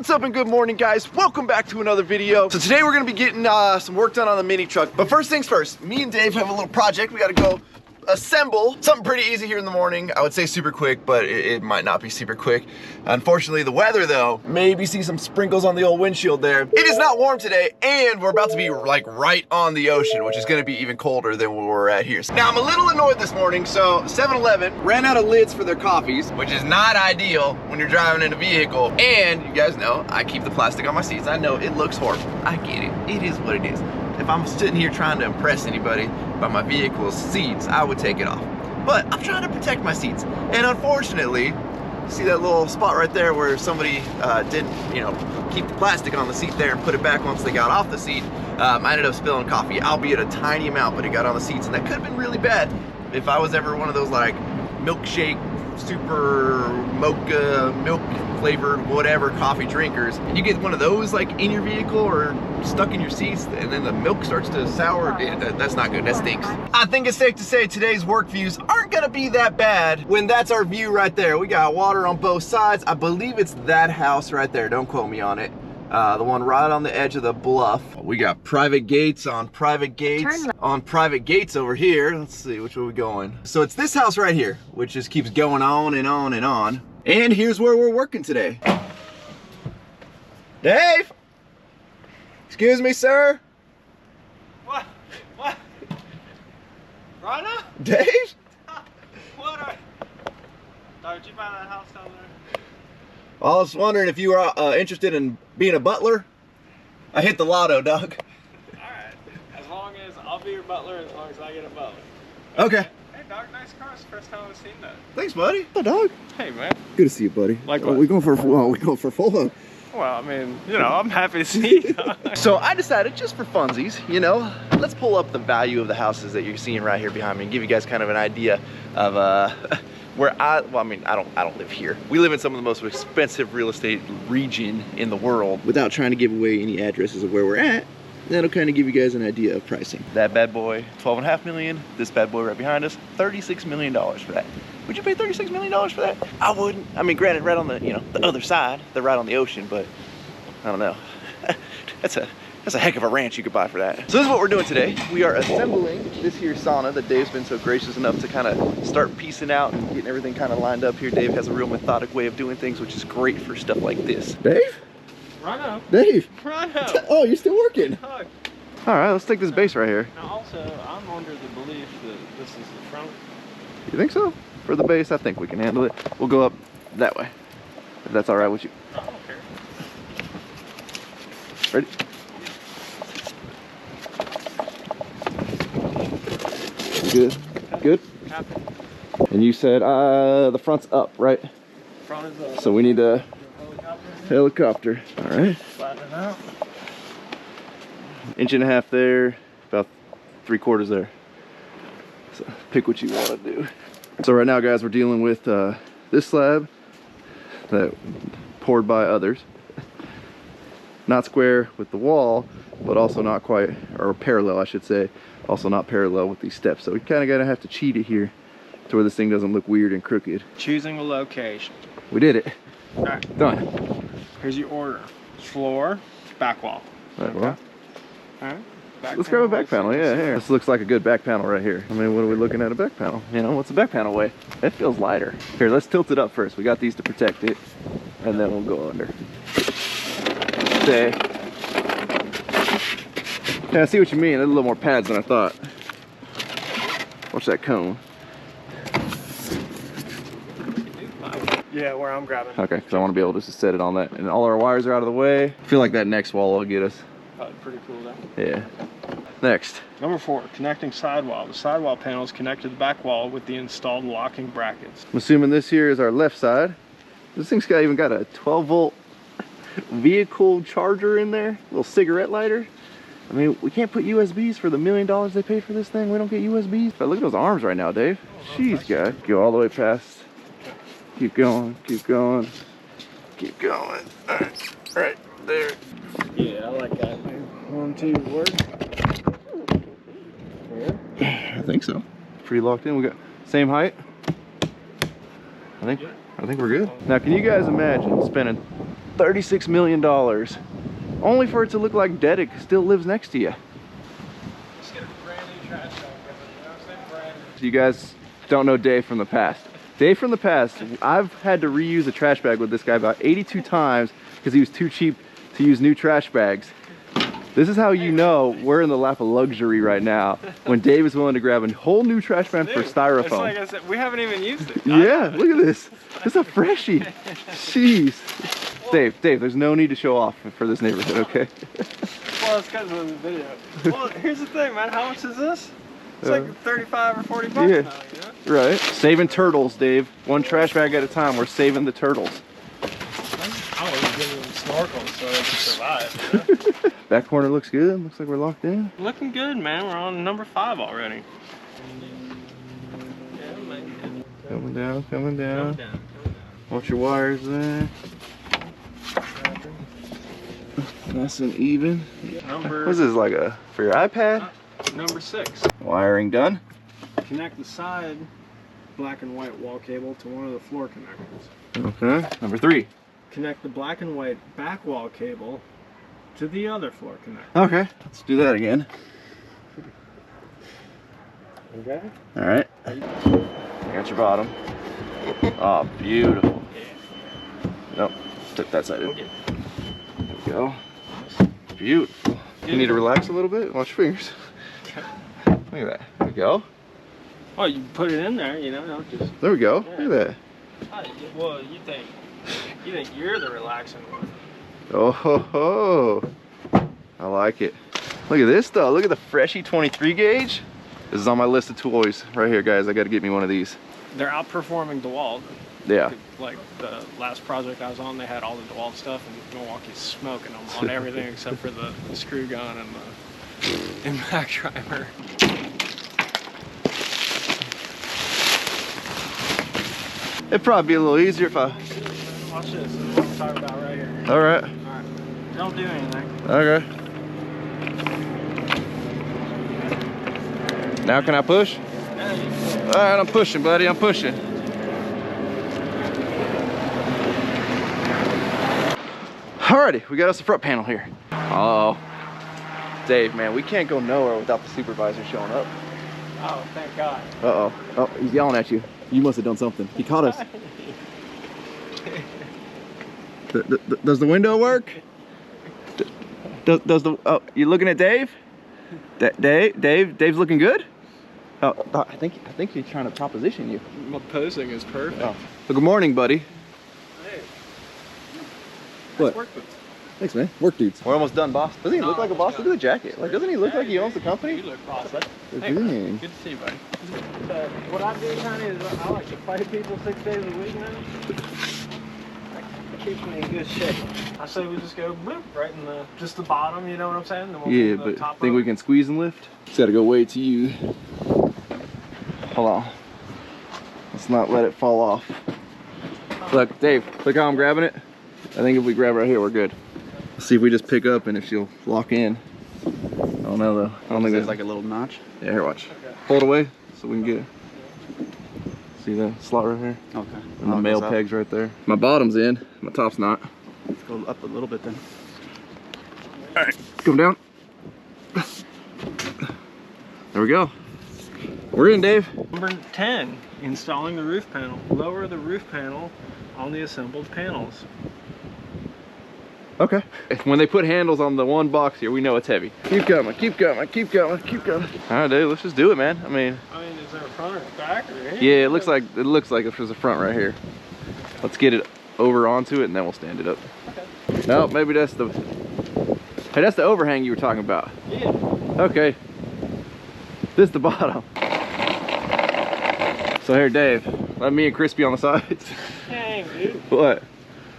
What's up and good morning, guys? Welcome back to another video. So today we're gonna be getting some work done on the mini truck. But first things first, me and Dave have a little project. We gotta go assemble something pretty easy here in the morning. I would say super quick, but it might not be super quick. Unfortunately, the weather though, maybe see some sprinkles on the old windshield there. It is not warm today, and we're about to be like right on the ocean, which is gonna be even colder than where we're at here. Now I'm a little annoyed this morning, so 7-Eleven ran out of lids for their coffees, which is not ideal when you're driving in a vehicle. And you guys know, I keep the plastic on my seats. I know it looks horrible. I get it. It is what it is. If I'm sitting here trying to impress anybody by my vehicle's seats, I would take it off. But I'm trying to protect my seats. And unfortunately, see that little spot right there where somebody didn't, keep the plastic on the seat there and put it back once they got off the seat. I ended up spilling coffee, albeit a tiny amount, but it got on the seats, and that could have been really bad if I was ever one of those like milkshake, super mocha, milk flavored, whatever coffee drinkers, and you get one of those like in your vehicle or stuck in your seats, and then the milk starts to sour. That's not good. That stinks. I think it's safe to say today's work views aren't gonna be that bad when that's our view right there. We got water on both sides. I believe it's that house right there. Don't quote me on it. The one right on the edge of the bluff. We got private gates on private gates on private gates over here. Let's see, which way are we going? So it's this house right here, which just keeps going on and on and on. And here's where we're working today. Dave? Excuse me, sir? What? Rhino? Dave? What are... Oh, did you buy that house down there? I was wondering if you were interested in being a butler. I hit the lotto, Doug. Alright. As long as I'll be your butler, as long as I get a butler. Okay. Hey, dog, nice car. It's the first time I've seen that. Thanks, buddy. Hey, Doug. Hey, man. Good to see you, buddy. Likewise. We going for full hug. Well, I mean, I'm happy to see you. So I decided, just for funsies, let's pull up the value of the houses that you're seeing right here behind me and give you guys kind of an idea of where I don't live here. We live in some of the most expensive real estate region in the world. Without trying to give away any addresses of where we're at, that'll kind of give you guys an idea of pricing. That bad boy, $12.5 million. This bad boy right behind us, $36 million for that. Would you pay $36 million for that? I wouldn't. I mean, granted, right on the, the other side, they're right on the ocean, but I don't know. That's a heck of a ranch you could buy for that. So this is what we're doing today. We are assembling this here sauna that Dave's been so gracious enough to kind of start piecing out and getting everything kind of lined up here. Dave has a real methodic way of doing things, which is great for stuff like this. Dave? Rhino. Dave. Rhino. Oh, you're still working. Hug. All right, let's take this base right here. Now, also, I'm under the belief that this is the front. You think so? For the base, I think we can handle it. We'll go up that way, if that's all right with you. I don't care. Ready? Good. Good? Happy. And you said the front's up, right? Front is up. So we need a helicopter. All right. Flatten it out. 1.5 inches there, about 3/4 there. So pick what you want to do. So right now, guys, we're dealing with this slab that poured by others. Not square with the wall, but also not quite, or parallel, I should say. Also not parallel with these steps. So we kind of gotta have to cheat it here to where this thing doesn't look weird and crooked. Choosing a location. We did it. All right. Done. Here's your order. Floor, back wall. Right, well, All right. let's grab a back panel. Yeah, here. This looks like a good back panel right here. I mean, what are we looking at a back panel? What's the back panel weigh? It feels lighter. Here, let's tilt it up first. We got these to protect it, and then we'll go under. Stay. Yeah, I see what you mean. There's a little more pads than I thought. Watch that cone. Yeah, where I'm grabbing. Okay, because I want to be able to just set it on that. And all our wires are out of the way. I feel like that next wall will get us. Probably pretty cool though. Yeah. Next. Number 4, connecting sidewall. The sidewall panel is connected to the back wall with the installed locking brackets. I'm assuming this here is our left side. This thing's even got a 12-volt vehicle charger in there. A little cigarette lighter. I mean, we can't put USBs for the $1 million they pay for this thing. We don't get USBs. But look at those arms right now, Dave. Jeez, guy. Go all the way past. Keep going, keep going, keep going. All right there. Yeah, I like that. 1, 2, work. Yeah. I think so. Pretty locked in. We got same height. I think we're good. Now, can you guys imagine spending $36 million. Only for it to look like Dedic still lives next to you. Let's get a brand new trash bag. You know what I'm saying? Brand new. So you guys don't know Dave from the past. Dave from the past, I've had to reuse a trash bag with this guy about 82 times because he was too cheap to use new trash bags. This is how you know we're in the lap of luxury right now, when Dave is willing to grab a whole new trash bag for styrofoam. It's like I said, we haven't even used it. Yeah, look at this. It's a freshie. Jeez. Dave, there's no need to show off for this neighborhood, okay? Well, it's because of the video. Well, here's the thing, man. How much is this? It's like 35 or 40 bucks yeah. now, you know? Right. Saving turtles, Dave. One trash bag at a time. We're saving the turtles. I was giving them snorkels so they can survive. You know? Back corner looks good. Looks like we're locked in. Looking good, man. We're on number 5 already. Yeah, man. Coming down, coming down. Come down. Watch your wires there. Nice and even. Number. What's this, like a for your iPad? Number 6. Wiring done. Connect the side black and white wall cable to one of the floor connectors. Okay. Number 3. Connect the black and white back wall cable to the other floor connector. Okay. Let's do that again. Okay. All right. Got your bottom. Oh, beautiful. Nope. Took that side in. Okay. There we go. Beautiful. You need to relax a little bit. Watch your fingers. Look at that. There we go. Oh, you put it in there, you know, don't just. There we go. Yeah. Look at that. Well, you think you're the relaxing one. Oh ho ho. I like it. Look at this though. Look at the Freshie 23 gauge. This is on my list of toys right here, guys. I got to get me one of these. They're outperforming DeWalt. Yeah. Like the last project I was on, they had all the DeWalt stuff, and Milwaukee's smoking them on everything except for the screw gun and the Dmaxryno. It'd probably be a little easier if I... Watch this. This is what I'm talking about right here. All right. All right. Don't do anything. Okay. Now can I push? All right, I'm pushing, buddy. I'm pushing. Alrighty, we got us a front panel here. Uh-oh. Dave, man, we can't go nowhere without the supervisor showing up. Oh, thank God. Uh-oh. Oh, he's yelling at you. You must have done something. He caught us. Does the window work? Does the... Oh, you looking at Dave? Dave's looking good? Oh, I think he's trying to proposition you. My posing is perfect. Oh. Well, good morning, buddy. Hey. What? Work boots. Thanks, man. Work dudes. We're almost done, boss. Doesn't he look like a boss? Look at the jacket. Like, doesn't he look like he owns the company? You look awesome. Hey, Good to see you, buddy. What I do, honey, is I like to fight people 6 days a week, man. That keeps me in good shape. I say we just go bloop right in just the bottom, you know what I'm saying? Then we'll Yeah, move the but top think up. we can squeeze and lift? Just gotta go way to you. Hold on. Let's not let it fall off. Look, Dave, look how I'm grabbing it. I think if we grab right here, we're good. Let's see if we just pick up and if she'll lock in. I don't know though. I don't think there's like a little notch. Yeah, here, watch. Okay. Hold away so we can get it. See the slot right here? Okay. And the male pegs right there. My bottom's in, my top's not. Let's go up a little bit then. All right, come down. There we go. We're in, Dave. Number 10, installing the roof panel. Lower the roof panel on the assembled panels. Okay. When they put handles on the one box here, we know it's heavy. Keep coming, keep coming, keep going, keep going. All right, dude, let's just do it, man. I mean, is there a front or back or anything? yeah, it looks like if there's a front right here. Let's get it over onto it and then we'll stand it up. Okay. No, maybe that's the... Hey, that's the overhang you were talking about. Yeah. Okay. This is the bottom. So here, Dave, let me and Chris be on the sides. Dang, dude. What?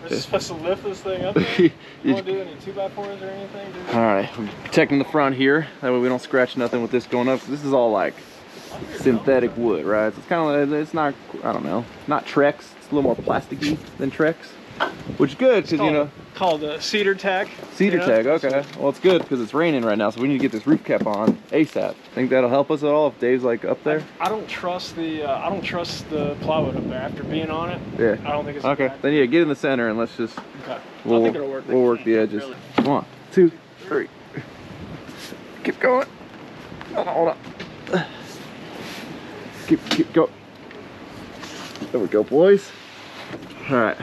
We're supposed to lift this thing up there? You want to do any 2x4s or anything, dude? All right, we're protecting the front here. That way we don't scratch nothing with this going up. This is all like synthetic wood, right? So it's kind of, it's not, I don't know, not Trex. It's a little more plasticky than Trex. which is good because you know. Called a cedar tack. Cedar tag, okay. Well, it's good because it's raining right now, so we need to get this roof cap on ASAP. Think that'll help us at all if Dave's like up there? I don't trust the plywood up there after being on it. Yeah. I don't think it's okay. Then yeah, get in the center and let's just. Okay. We'll, I think it'll work. We'll work the edges. Really. 1, 2, 3. Keep going. Hold on. Keep going. There we go, boys. All right.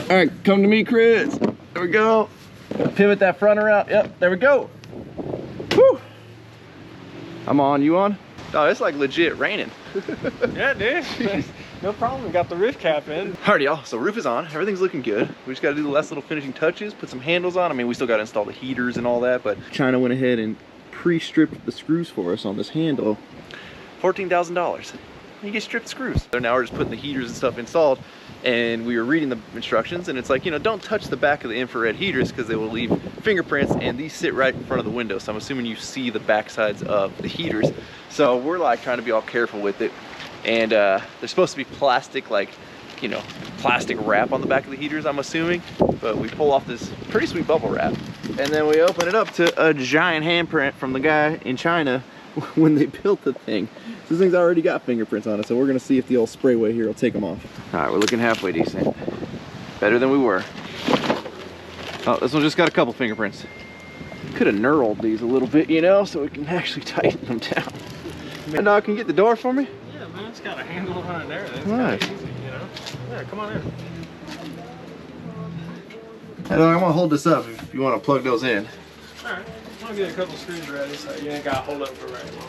All right, come to me, Chris. There we go. Pivot that front around. Yep, there we go. Whew. I'm on. You on? Oh, it's like legit raining. Yeah, dude. No problem. We got the roof cap in. Alrighty, y'all. So roof is on. Everything's looking good. We just got to do the last little finishing touches. Put some handles on. I mean, we still got to install the heaters and all that. But China went ahead and pre-stripped the screws for us on this handle. $14,000. You get stripped screws. So now we're just putting the heaters and stuff installed, and we were reading the instructions, and it's like, you know, don't touch the back of the infrared heaters because they will leave fingerprints, and these sit right in front of the window. So I'm assuming you see the back sides of the heaters. So we're like trying to be all careful with it. And they're supposed to be plastic, like, you know, plastic wrap on the back of the heaters, I'm assuming. But we pull off this pretty sweet bubble wrap, and then we open it up to a giant handprint from the guy in China when they built the thing. So this thing's already got fingerprints on it, so we're gonna see if the old sprayway here will take them off. All right, we're looking halfway decent. Better than we were. Oh, this one just got a couple fingerprints. Could have knurled these a little bit, you know, so we can actually tighten them down. And dog can get the door for me? Yeah, man, it's got a handle on it and everything. It's nice. kind of easy, you know? Yeah, come on in. Hey, dog, I'm gonna hold this up if you want to plug those in. All right, I'll get a couple screws ready so you ain't got to hold up for very long.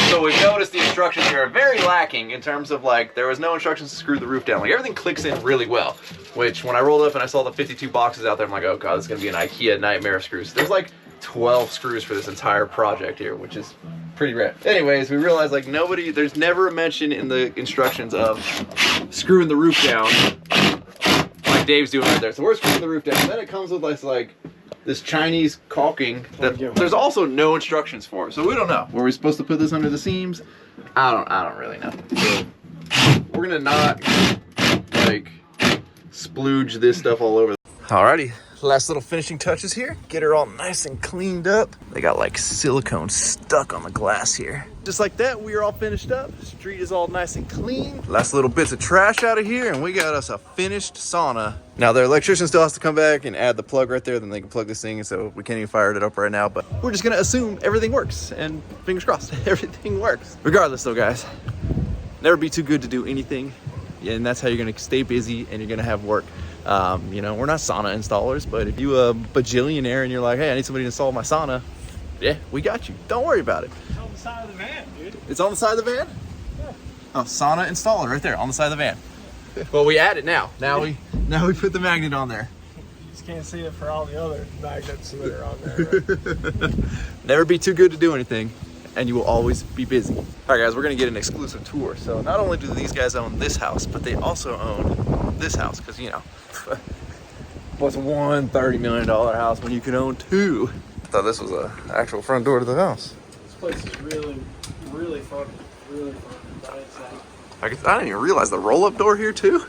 So we've noticed the instructions here are very lacking in terms of, like, there was no instructions to screw the roof down. Like, everything clicks in really well, which when I rolled up and I saw the 52 boxes out there, I'm like, oh god, this is gonna be an IKEA nightmare of screws. There's like 12 screws for this entire project here, which is pretty rare. Anyways, we realized, like, there's never a mention in the instructions of screwing the roof down like Dave's doing right there. So we're screwing the roof down. Then it comes with this Chinese caulking that there's also no instructions for. So we don't know. Were we supposed to put this under the seams? I don't really know. So we're gonna not like splooge this stuff all over. Alrighty, last little finishing touches here. Get her all nice and cleaned up. They got like silicone stuck on the glass here. Just like that, we are all finished up. The street is all nice and clean. Last little bits of trash out of here, and we got us a finished sauna. Now the electrician still has to come back and add the plug right there, then they can plug this thing, so we can't even fire it up right now, but we're just gonna assume everything works, and fingers crossed, everything works. Regardless though, guys, never be too good to do anything, and that's how you're gonna stay busy and you're gonna have work. You know, we're not sauna installers, but if you're a bajillionaire and you're like, hey, I need somebody to install my sauna, yeah, we got you. Don't worry about it. It's on the side of the van, dude. It's on the side of the van? Yeah. Oh, sauna installer right there on the side of the van. Well, we add it now. Now we put the magnet on there. You just can't see it for all the other magnets that are on there. Right? Never be too good to do anything, and you will always be busy. All right, guys, we're gonna get an exclusive tour. So not only do these guys own this house, but they also own this house, because, you know, what's one $30 million house when you can own two? I thought this was an actual front door to the house. This place is really, really fun. Really fun. But it's, I didn't even realize the roll-up door here too.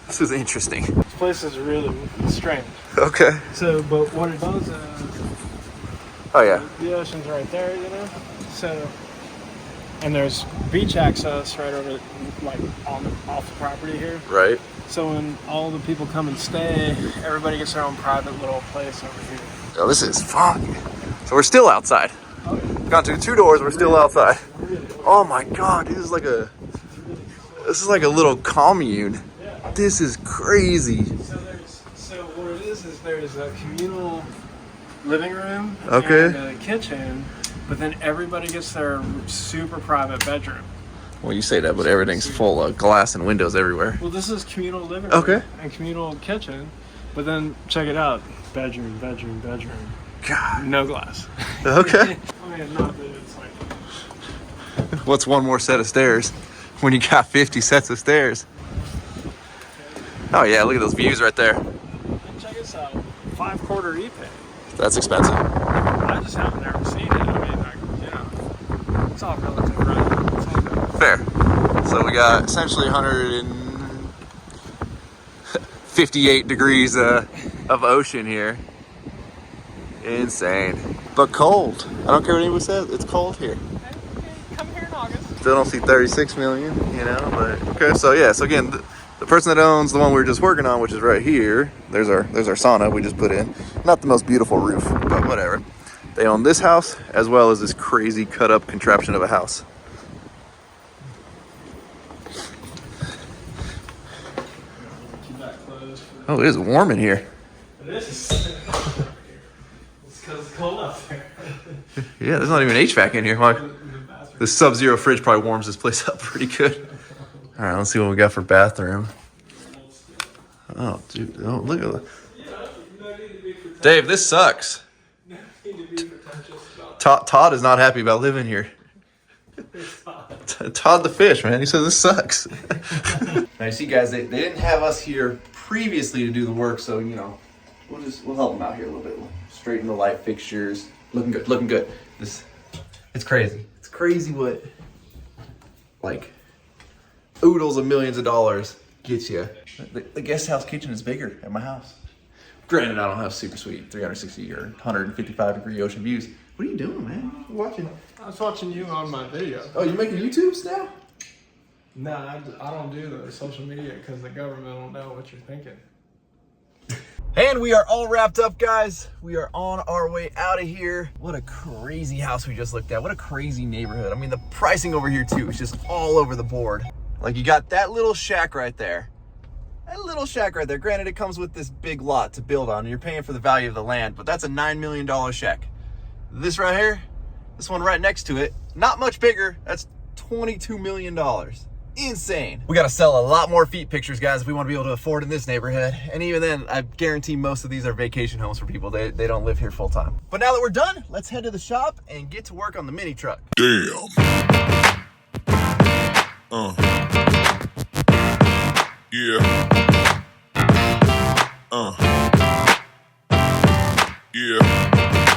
This is interesting. this place is really strange. Okay. So, but what it does is, Oh yeah. the ocean's right there, you know. So, and there's beach access right over, like off the property here. Right. So when all the people come and stay, everybody gets their own private little place over here. Oh, this is fun. So we're still outside. Oh, yeah. Gone through 2 doors. We're still outside. Oh my god, dude, this is like a little commune. Yeah. This is crazy. So what it is there's a communal living room Okay. and a kitchen, but then everybody gets their super private bedroom. Well, you say that, but everything's full of glass and windows everywhere. Well, this is communal living room Okay. and communal kitchen, but then check it out, bedroom, bedroom, bedroom, God. no glass. Okay. I mean, not that it's like. What's one more set of stairs when you got 50 sets of stairs? Oh yeah, look at those views right there. And check this out, 5/4 e-pay. That's expensive. I just haven't ever seen it. I mean, like, you know, it's all relative, right? It's all good. Fair. So we got essentially 158 degrees of ocean here. Insane. But cold. I don't care what anyone says, it's cold here. Come here in August. Still don't see 36 million, you know, but okay. So yeah, so again, the person that owns the one we were just working on, which is right here, there's our sauna we just put in. Not the most beautiful roof, but whatever. They own this house as well as this crazy cut up contraption of a house. Keep that closed. Oh, it is warm in here. It is. It's because it's cold out there. Yeah, there's not even HVAC in here. Like, the sub-zero fridge probably warms this place up pretty good. All right, let's see what we got for bathroom. Oh, dude, oh, look at that. Dave, this sucks. Todd is not happy about living here. Todd the fish, man. He says this sucks. Now, you see, guys, they didn't have us here previously to do the work, so, you know, we'll help them out here a little bit. Straighten the light fixtures. Looking good, looking good. It's crazy. It's crazy what, like, oodles of millions of dollars gets you. The guest house kitchen is bigger at my house. Granted, I don't have super sweet 360 or 155 degree ocean views. What are you doing, man? You watching? I was watching you on my video. Oh, you're making YouTubes now? No, I don't do the social media because the government don't know what you're thinking. And we are all wrapped up, guys. We are on our way out of here. What a crazy house we just looked at. What a crazy neighborhood. I mean, the pricing over here too is just all over the board. Like, you got that little shack right there. That little shack right there. Granted, it comes with this big lot to build on, and you're paying for the value of the land, but that's a $9 million shack. This right here, this one right next to it, not much bigger. That's $22 million. Insane. We got to sell a lot more feet pictures, guys, if we want to be able to afford in this neighborhood. And even then, I guarantee most of these are vacation homes for people. They don't live here full time. But now that we're done, let's head to the shop and get to work on the mini truck. Damn. Yeah. Yeah.